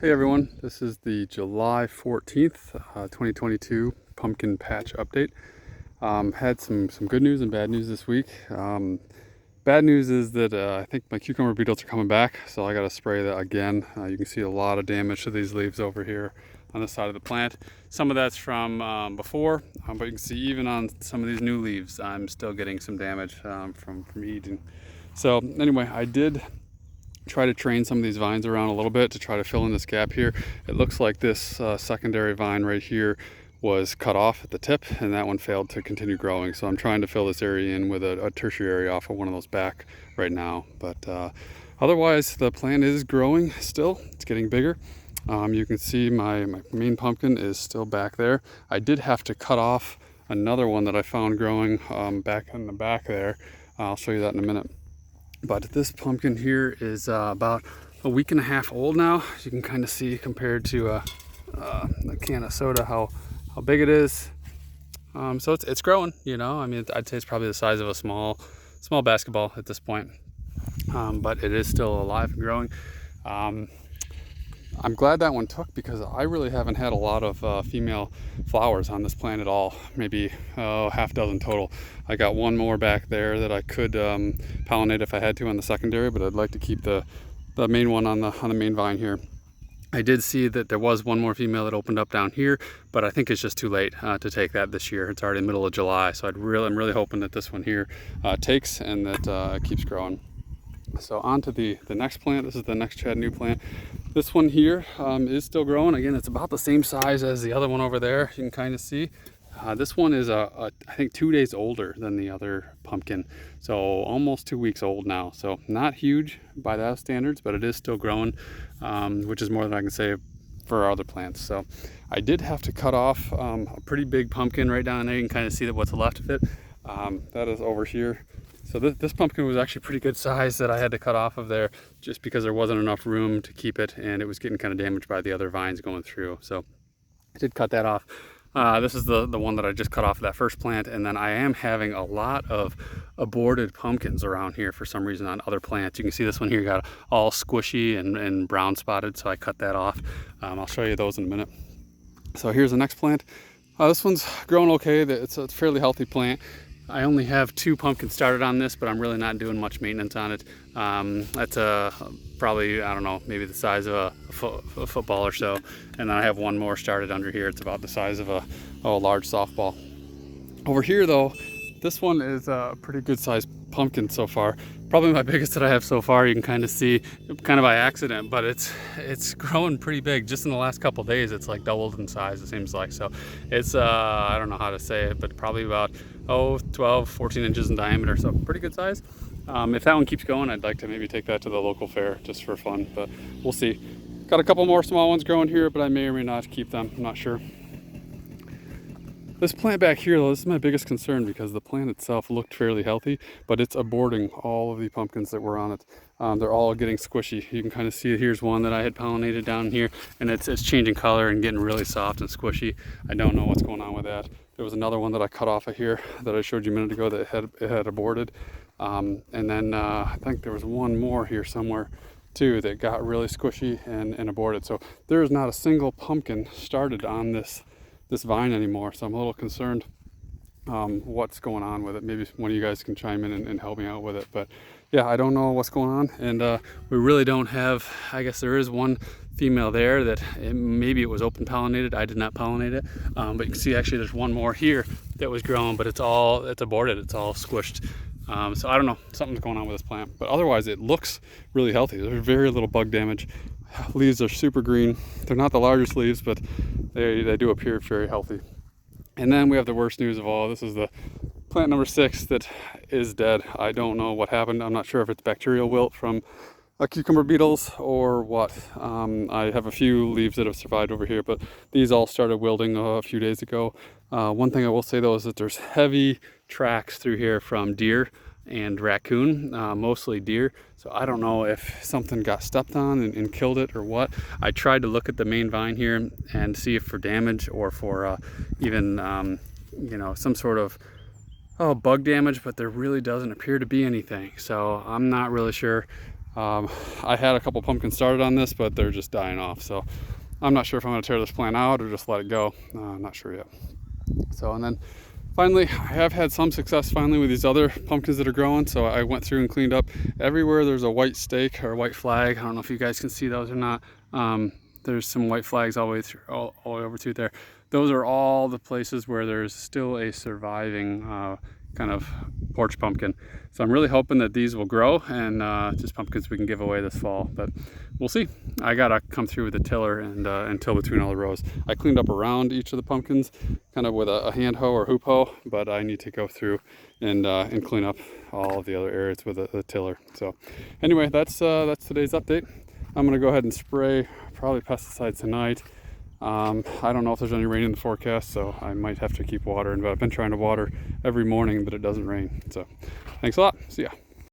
Hey everyone, this is the July 14th, 2022 pumpkin patch update. Had some good news and bad news this week. Bad news is that I think my cucumber beetles are coming back, so I got to spray that again. You can see a lot of damage to these leaves over here on the side of the plant. Some of that's from before, but you can see even on some of these new leaves, I'm still getting some damage from eating. So anyway, I did try to train some of these vines around a little bit to try to fill in this gap here. It looks like this secondary vine right here was cut off at the tip, and that one failed to continue growing. So I'm trying to fill this area in with a tertiary off of one of those back right now. But otherwise, the plant is growing still. It's getting bigger. You can see my main pumpkin is still back there. I did have to cut off another one that I found growing back in the back there. I'll show you that in a minute. But this pumpkin here is about a week and a half old now. As you can kind of see compared to a can of soda how big it is. So it's growing, you know. I mean, I'd say it's probably the size of a small basketball at this point. But it is still alive and growing. I'm glad that one took because I really haven't had a lot of female flowers on this plant at all. Maybe half dozen total. I got one more back there that I could pollinate if I had to on the secondary, but I'd like to keep the main one on the main vine here. I did see that there was one more female that opened up down here, but I think it's just too late to take that this year. It's already the middle of July, so I'm really hoping that this one here takes and that it keeps growing. So on to the next plant. This is the next Chad new plant. This one here is still growing. Again, it's about the same size as the other one over there. You can kind of see. This one is I think 2 days older than the other pumpkin. So almost 2 weeks old now. So not huge by that standards, but it is still growing, which is more than I can say for our other plants. So I did have to cut off a pretty big pumpkin right down there. You can kind of see that what's left of it. That is over here. So this pumpkin was actually pretty good size that I had to cut off of there just because there wasn't enough room to keep it, and it was getting kind of damaged by the other vines going through. So I did cut that off. This is the one that I just cut off of that first plant, and then I am having a lot of aborted pumpkins around here for some reason on other plants. You can see this one here got all squishy and brown spotted, so I cut that off. I'll show you those in a minute. So here's the next plant. This one's growing okay. It's a fairly healthy plant. I only have 2 pumpkins started on this, but I'm really not doing much maintenance on it. That's probably, I don't know, maybe the size of a football or so. And then I have one more started under here. It's about the size of a large softball. Over here though, this one is a pretty good sized pumpkin so far. Probably my biggest that I have so far. You can kind of see, kind of by accident, but it's growing pretty big. Just in the last couple days, it's like doubled in size, it seems like. So it's, I don't know how to say it, but probably about 12, 14 inches in diameter. So pretty good size. If that one keeps going, I'd like to maybe take that to the local fair just for fun, but we'll see. Got a couple more small ones growing here, but I may or may not keep them. I'm not sure. This plant back here, though, this is my biggest concern because the plant itself looked fairly healthy, but it's aborting all of the pumpkins that were on it. They're all getting squishy. You can kind of see here's one that I had pollinated down here, and it's changing color and getting really soft and squishy. I don't know what's going on with that. There was another one that I cut off of here that I showed you a minute ago that had aborted. And then I think there was one more here somewhere too that got really squishy and aborted. So there is not a single pumpkin started on this vine anymore, so I'm a little concerned what's going on with it. Maybe one of you guys can chime in and help me out with it, but yeah, I don't know what's going on, and we really don't have, I guess there is one female there that maybe it was open pollinated. I did not pollinate it, but you can see actually there's one more here that was growing, but it's aborted, it's all squished. So I don't know, something's going on with this plant, but otherwise it looks really healthy. There's very little bug damage. Leaves are super green. They're not the largest leaves, but they do appear very healthy. And then we have the worst news of all. This is the plant number 6 that is dead. I don't know what happened. I'm not sure if it's bacterial wilt from cucumber beetles or what. I have a few leaves that have survived over here, but these all started wilting a few days ago. One thing I will say though is that there's heavy tracks through here from deer and raccoon, mostly deer. So I don't know if something got stepped on and killed it or what. I tried to look at the main vine here and see if for damage or for even you know, some sort of bug damage, but there really doesn't appear to be anything. So I'm not really sure I had a couple pumpkins started on this, but they're just dying off. So I'm not sure if I'm going to tear this plant out or just let it go. I'm not sure yet. So, and then finally, I have had some success finally with these other pumpkins that are growing. So I went through and cleaned up everywhere there's a white stake or a white flag. I don't know if you guys can see those or not. There's some white flags all the way through, all the way over to there. Those are all the places where there's still a surviving kind of porch pumpkin. So I'm really hoping that these will grow and just pumpkins we can give away this fall, but we'll see. I gotta come through with a tiller and till between all the rows. I cleaned up around each of the pumpkins kind of with a hand hoe or hoop hoe, but I need to go through and clean up all of the other areas with a tiller. So anyway, that's today's update. I'm gonna go ahead and spray probably pesticides tonight. I don't know if there's any rain in the forecast, so I might have to keep watering, but I've been trying to water every morning, but it doesn't rain. So thanks a lot. See ya.